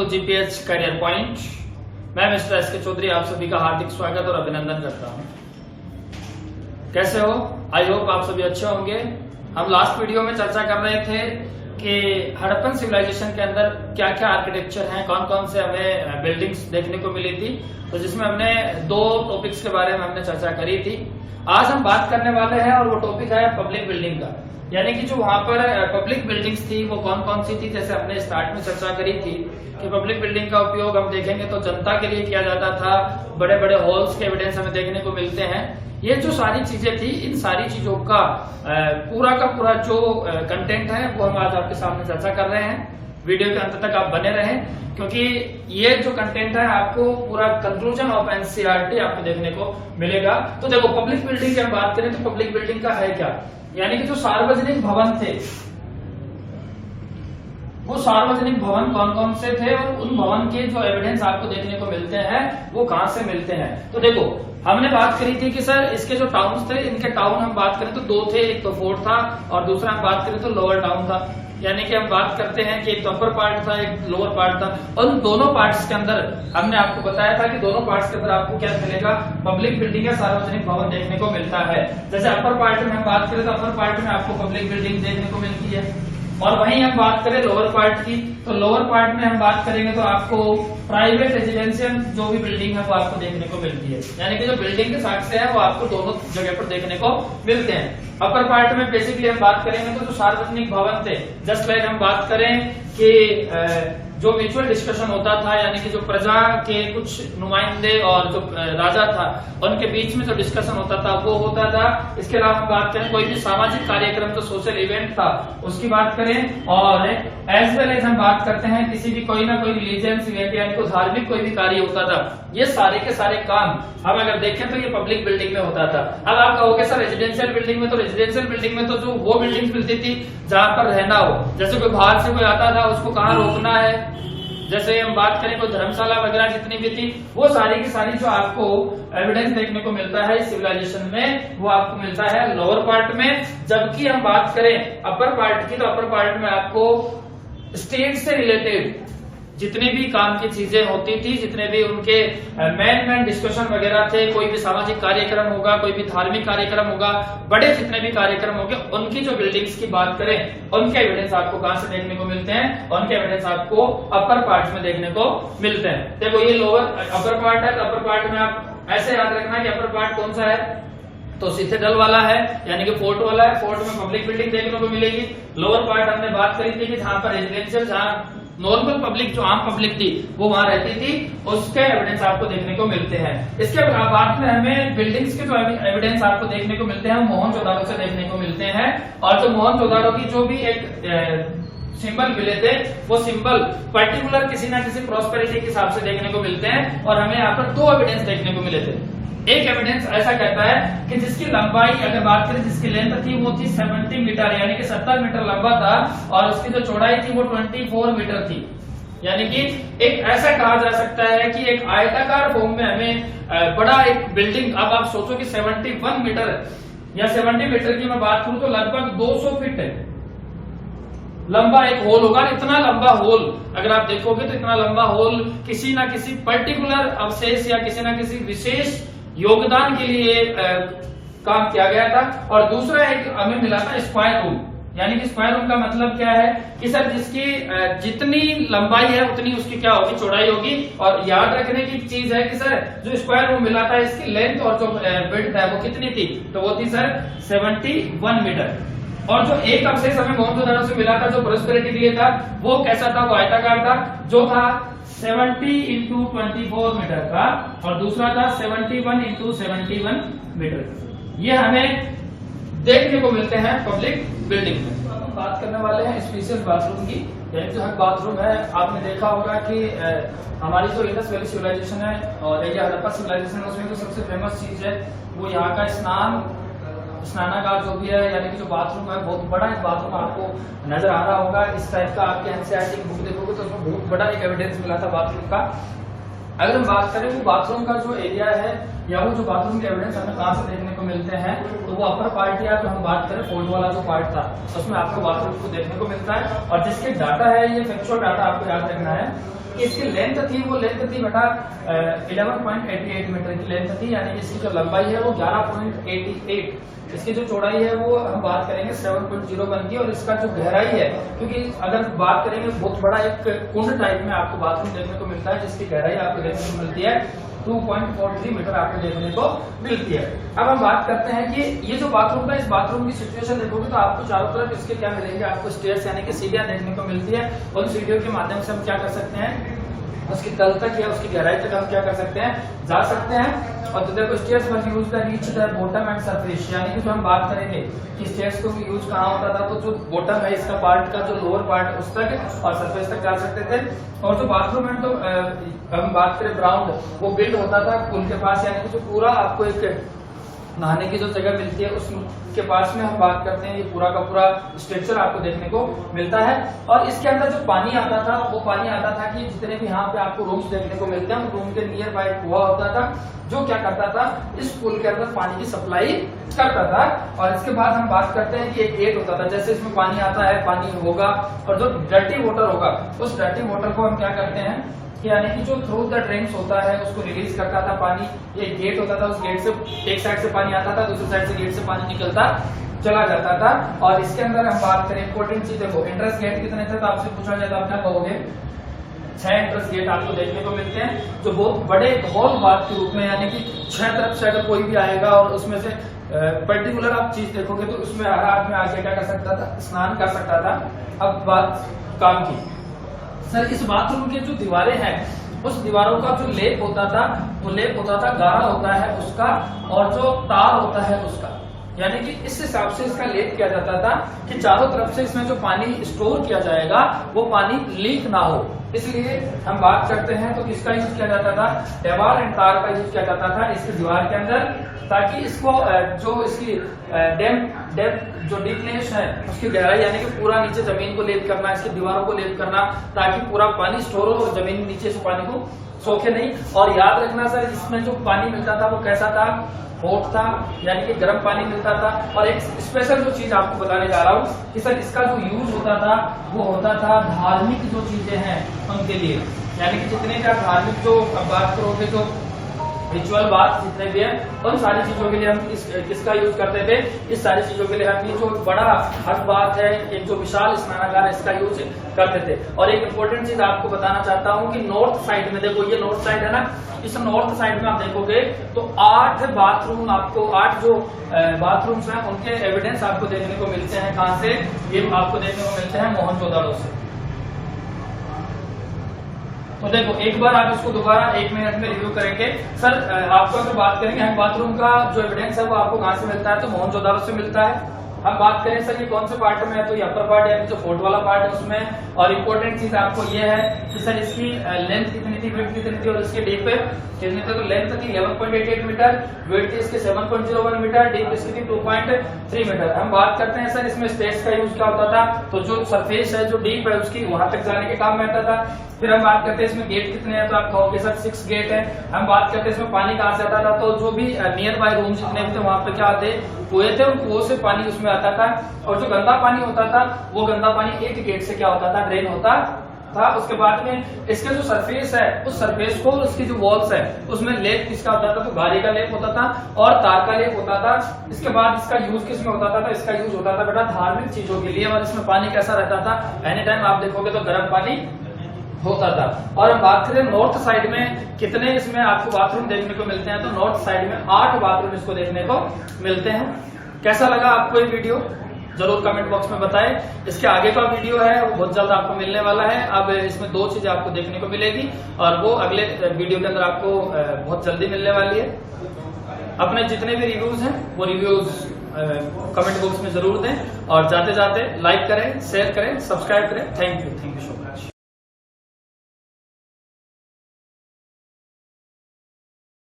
GPH career point. मैं mister S के चौधरी आप सभी का हार्दिक स्वागत और अभिनंदन करता हूं। कैसे हो? आई होप आप सभी अच्छे होंगे। हम लास्ट वीडियो में चर्चा कर रहे थे कि हड़प्पन सिविलाइजेशन के अंदर क्या क्या आर्किटेक्चर हैं, कौन कौन से हमें बिल्डिंग्स देखने को मिली थी, तो जिसमें हमने दो टॉपिक्स के बारे में हमने चर्चा करी थी। आज हम बात करने वाले हैं और वो टॉपिक है पब्लिक बिल्डिंग का, यानी कि जो वहां पर पब्लिक बिल्डिंग्स थी वो कौन कौन सी थी। जैसे हमने स्टार्ट में चर्चा करी थी कि पब्लिक बिल्डिंग का उपयोग हम देखेंगे तो जनता के लिए किया जाता था, बड़े बड़े हॉल्स के एविडेंस हमें देखने को मिलते हैं। ये जो सारी चीजें थी, इन सारी चीजों का पूरा जो कंटेंट है वो हम आज आपके सामने चर्चा कर रहे हैं। वीडियो के अंत तक आप बने रहें, क्योंकि ये जो कंटेंट है आपको पूरा कंक्लूजन ऑफ एनसीईआरटी आपको देखने को मिलेगा। तो देखो, पब्लिक बिल्डिंग की हम बात करें तो पब्लिक बिल्डिंग का है क्या, यानी कि जो सार्वजनिक भवन थे, वो सार्वजनिक भवन कौन कौन से थे और उन भवन के जो एविडेंस आपको देखने को मिलते हैं वो कहां से मिलते हैं। तो देखो, हमने बात करी थी कि सर इसके जो टाउन्स थे, इनके टाउन हम बात करें तो दो थे, एक तो फोर्ट था और दूसरा हम बात करें तो लोअर टाउन था। यानी कि हम बात करते हैं कि एक तो अपर पार्ट था, एक लोअर पार्ट था, और उन दोनों पार्ट्स के अंदर हमने आपको बताया था कि दोनों पार्ट्स के अंदर आपको क्या मिलेगा, पब्लिक बिल्डिंग या सार्वजनिक भवन देखने को मिलता है। जैसे अपर पार्ट में हम बात करें तो अपर पार्ट में आपको पब्लिक बिल्डिंग देखने को मिलती है, और वहीं हम बात करें लोअर पार्ट की तो लोअर पार्ट में हम बात करेंगे तो आपको प्राइवेट रेजिडेंशियल जो भी बिल्डिंग है वो आपको देखने को मिलती है। यानी कि जो बिल्डिंग के साक्ष्य है वो आपको दोनों जगह पर देखने को मिलते हैं। अपर पार्ट में बेसिकली हम बात करेंगे तो जो सार्वजनिक भवन थे, जस्ट लाइक हम बात करें कि जो म्यूचुअल डिस्कशन होता था, यानी कि जो प्रजा के कुछ नुमाइंदे और जो राजा था उनके बीच में जो डिस्कशन होता था वो होता था। इसके अलावा हम बात करें कोई भी सामाजिक कार्यक्रम जो सोशल इवेंट था उसकी बात करें, और एज वेल एज हम बात करते हैं किसी भी कोई ना कोई रिलीजियस इवेंट यानी कोई धार्मिक कोई भी कार्य होता था। ये सारे के सारे काम हम अगर देखें तो ये पब्लिक बिल्डिंग में होता था। अब आप कहोगे सर रेजिडेंशियल बिल्डिंग में, तो रेजिडेंशियल बिल्डिंग में तो जो वो बिल्डिंग मिलती थी जहां पर रहना हो, जैसे कोई बाहर से कोई आता था उसको कहाँ रोकना है, जैसे हम बात करें कोई धर्मशाला वगैरह जितनी भी थी, वो सारी की सारी जो आपको एविडेंस देखने को मिलता है सिविलाइजेशन में वो आपको मिलता है लोअर पार्ट में। जबकि हम बात करें अपर पार्ट की तो अपर पार्ट में आपको स्टेट से रिलेटेड जितनी भी काम की चीजें होती थी, जितने भी उनके मेन डिस्कशन वगैरह थे, कोई भी सामाजिक कार्यक्रम होगा, कोई भी धार्मिक कार्यक्रम होगा, बड़े जितने भी कार्यक्रम होंगे, उनकी जो बिल्डिंग्स की बात करें उनके एविडेंस आपको कहां से देखने को मिलते हैं, उनके एविडेंस आपको अपर पार्ट में देखने को मिलते हैं। देखो, ये लोअर अपर पार्ट है, तो अपर पार्ट में आप ऐसे याद रखना कि अपर पार्ट कौन सा है, तो सिथेडल वाला है, यानी कि फोर्ट वाला है। फोर्ट में पब्लिक बिल्डिंग देखने को मिलेगी। लोअर पार्ट हमने बात करी थी कि जहां पर रेजिडेंशियल, जहां नॉर्मल पब्लिक जो आम पब्लिक थी वो वहां रहती थी, उसके एविडेंस आपको देखने को मिलते हैं। इसके बाद में हमें बिल्डिंग्स के जो एविडेंस आपको देखने को मिलते हैं मोहनजोदाड़ो से देखने को मिलते हैं, और जो मोहनजोदाड़ो की जो भी एक सिंबल मिले थे वो सिंबल पर्टिकुलर किसी ना किसी प्रॉस्पेरिटी के हिसाब से देखने को मिलते हैं। और हमें यहाँ पर दो एविडेंस देखने को मिले थे। एक एविडेंस ऐसा कहता है कि जिसकी लंबाई अगर बात करें, जिसकी लेंथ थी वो थी 70 मीटर, यानी कि 70 मीटर लंबा था, और उसकी जो चौड़ाई थी वो 24 मीटर थी। यानी कि एक ऐसा कहा जा सकता है कि एक आयताकार फॉर्म में हमें बड़ा एक बिल्डिंग, अब आप सोचो कि 71 मीटर या 70 मीटर की मैं बात करूं तो लगभग 200 फीट है लंबा एक होल होगा। इतना लंबा होल अगर आप देखोगे तो इतना लंबा होल किसी ना किसी पर्टिकुलर अवशेष या किसी ना किसी विशेष योगदान के लिए काम किया गया था। और दूसरा एक हमें मिला था स्क्वायर रूम, यानी कि स्क्वायर रूम का मतलब क्या है कि सर जिसकी जितनी लंबाई है उतनी उसकी क्या होगी, चौड़ाई होगी। और याद रखने की चीज है कि सर जो स्क्वायर रूम मिला था इसकी लेंथ और जो विड्थ है वो कितनी थी, तो वो थी सर 71 मीटर। और जो एक अवशेष हमें मोहनजोदाड़ो से मिला था जो प्रॉस्पेरिटी के लिए था, वो कैसा था, वो आयताकार था, जो था 70 इंटू 24 मीटर का, और दूसरा था 71 इंटू 71 मीटर। ये हमें देखने को मिलते हैं पब्लिक बिल्डिंग में। अब हम बात करने वाले हैं स्पेशियल बाथरूम की, यानी जो बाथरूम है आपने देखा होगा कि हमारी जो इंडस वैली सिविलाइजेशन है और हड़प्पा सिविलाइजेशन है, उसमें जो सबसे फेमस चीज है वो यहाँ का स्नानागार जो भी है, यानी कि जो बाथरूम है, बहुत बड़ा एक बाथरूम आपको नजर आ रहा होगा। इस टाइप का आपके एनसीईआरटी की बुक देखोगे तो उसमें बहुत बड़ा एक एविडेंस मिला था बाथरूम का। अगर हम बात करें वो बाथरूम का जो एरिया है या वो जो बाथरूम के एविडेंस हमें कहाँ से देखने को मिलते हैं, तो वो अपर पार्ट या जो हम बात करें फोल्ड वाला जो पार्ट था उसमें आपको बाथरूम को देखने को मिलता है। और जिसके डाटा है, ये फैक्चुअल डाटा आपको याद रखना है इसकी लेंथ थी वो लेंथ थी बेटा 11.88 मीटर की लेंथ थी, यानी कि इसकी जो लंबाई है वो 11.88, इसकी जो चौड़ाई है वो हम बात करेंगे 7.01 की, और इसका जो गहराई है, क्योंकि अगर बात करेंगे बहुत बड़ा एक कुंड टाइप में आपको बाथरूम देखने को मिलता है जिसकी गहराई आपको देखने को मिलती है 2.43 मीटर आपको देखने को मिलती है। अब हम बात करते हैं कि ये जो बाथरूम का, इस बाथरूम की सिचुएशन देखोगे तो आपको चारों तरफ इसके क्या मिलेंगे, आपको स्टेयर्स यानी कि सीढ़ियां देखने को मिलती है, और सीढ़ियों के माध्यम से हम क्या कर सकते हैं, उसकी तल तक या उसकी गहराई तक हम क्या कर सकते हैं, जा सकते हैं। और तो देखो stairs must use the reach the bottom and surface, यानी कि जो हम बात करेंगे कि स्टेयर्स को यूज कहाँ होता था, तो जो बॉटम है इसका पार्ट का जो लोअर पार्ट उस तक और सरफेस तक जा सकते थे। और जो बाथरूम है तो हम बात करें ग्राउंड, वो बिल्ड होता था पुल के पास, यानी कि जो पूरा आपको एक नहाने की जो जगह मिलती है उसके पास में हम बात करते हैं, ये पूरा का पूरा स्ट्रक्चर आपको देखने को मिलता है। और इसके अंदर जो पानी आता था वो पानी आता था कि जितने भी यहाँ पे आपको रूम्स देखने को मिलते हैं, रूम के नियर बाय कुआं होता था जो क्या करता था, इस पुल के अंदर पानी की सप्लाई करता था। और इसके बाद हम बात करते हैं कि एक गेट होता था, जैसे इसमें पानी आता है, पानी होगा और जो डर्टी वाटर होगा उस डर्टी वाटर को हम क्या करते हैं, यानी कि जो थ्रू द ड्रेन्स होता है उसको रिलीज करता था पानी। ये गेट होता था, उस गेट से एक साइड से पानी आता था, दूसरी साइड से गेट से पानी निकलता चला जाता था। और इसके अंदर हम बात करें इंपोर्टेंट चीज, देखो एंट्रेंस गेट कितने थे, तो आपसे पूछा जाए तो आप क्या कहोगे, 6 एंट्रेंस गेट आपको देखने को मिलते हैं, जो बहुत बड़े हॉल बाथ के रूप में, यानी कि 6 तरफ से अगर कोई भी आएगा और उसमें से पर्टिकुलर आप चीज देखोगे तो उसमें हर आदमी आके क्या कर सकता था, स्नान कर सकता था। अब बात काम की, सर इस बाथरूम की जो दीवारें हैं उस दीवारों का जो लेप होता था वो लेप होता था गाढ़ा होता है उसका, और जो तार होता है उसका, यानी कि इस हिसाब से इसका लेप किया जाता था कि चारों तरफ से इसमें जो पानी स्टोर किया जाएगा वो पानी लीक ना हो। इसलिए हम बात करते हैं तो किसका यूज किया जाता था, टेवाल एंड तार का यूज किया जाता था इसकी दीवार के अंदर, ताकि इसको जो इसकी डेप्थ जो डीपनेस है उसकी गहराई, यानी कि पूरा नीचे जमीन को लेप करना, इसकी दीवारों को लेप करना, ताकि पूरा पानी स्टोर हो और जमीन नीचे से पानी को सोखे नहीं। और याद रखना सर, इसमें जो पानी मिलता था वो कैसा था, हॉट था, यानी कि गर्म पानी मिलता था। और एक स्पेशल जो चीज आपको बताने जा रहा हूँ कि सर इसका जो यूज होता था वो होता था धार्मिक जो चीजें हैं उनके लिए, यानी कि जितने का धार्मिक जो बात करोगे जो रिचुअल बात जितने भी है उन सारी चीजों के लिए हम किसका यूज करते थे, इस सारी चीजों के लिए हम ये जो बड़ा हद बात है, एक जो विशाल स्नानागार है इसका यूज करते थे। और एक इम्पोर्टेंट चीज आपको बताना चाहता हूँ कि नॉर्थ साइड में, देखो ये नॉर्थ साइड है ना, इस नॉर्थ साइड में आप देखोगे तो 8 बाथरूम आपको, 8 जो बाथरूम्स हैं उनके एविडेंस आपको देखने को मिलते हैं। कहाँ से, ये आपको देखने को मिलते हैं मोहनजोदड़ो से। तो देखो एक बार आप इसको दोबारा 1 मिनट में रिव्यू करेंगे। सर आपको अगर बात करेंगे हम बाथरूम का जो एविडेंस है वो आपको कहाँ से मिलता है, तो मोहनजोदड़ो से मिलता है। हम बात करें सर ये कौन से पार्ट में है, तो ये अपर पार्ट यानी जो फोर्ट वाला पार्ट है उसमें। और इम्पोर्टेंट चीज आपको ये है कि सर इसकी लेंथ कितनी थी, विड्थ कितनी थी और इसकी डीप कितनी थी, तो लेंथ थी 11.88 मीटर, विड्थ इसके 7.01 मीटर, डीप इसकी थी 2.3 मीटर। हम बात करते हैं सर इसमें स्टेयर्स का यूज क्या होता था, तो जो सरफेस है जो डीप है उसकी वहां तक जाने के काम में आता था। फिर हम बात करते हैं इसमें गेट कितने हैं, तो आप कहोगे सर 6 गेट है। हम बात करते हैं इसमें पानी कहाँ से आता था, तो जो भी नियर बाय रूम जितने भी थे वहां पे क्या आते, कुएं थे, उन कुओं से पानी उसमें आता था। और जो गंदा पानी होता था वो गंदा पानी एक गेट से क्या होता था, ड्रेन होता था। उसके बाद में इसके जो सरफेस है उस सरफेस को, उसकी जो वॉल्स है उसमें लेप किसका होता था, तो गाड़ी का लेप होता था और तार का लेप होता था। इसके बाद इसका यूज किसमें होता था, तो इसका यूज होता था बेटा धार्मिक चीजों के लिए। और इसमें पानी कैसा रहता था, एनी टाइम आप देखोगे तो गर्म पानी होता था। और हम बात करें नॉर्थ साइड में कितने इसमें आपको बाथरूम देखने को मिलते हैं, तो नॉर्थ साइड में 8 बाथरूम इसको देखने को मिलते हैं। कैसा लगा आपको ये वीडियो जरूर कमेंट बॉक्स में बताएं। इसके आगे का वीडियो है वो बहुत जल्द आपको मिलने वाला है। अब इसमें 2 चीजें आपको देखने को मिलेगी और वो अगले वीडियो के अंदर आपको बहुत जल्दी मिलने वाली है। अपने जितने भी रिव्यूज हैं वो रिव्यूज कमेंट बॉक्स में जरूर दें और जाते जाते लाइक करें, शेयर करें, सब्सक्राइब करें। Thank you so much.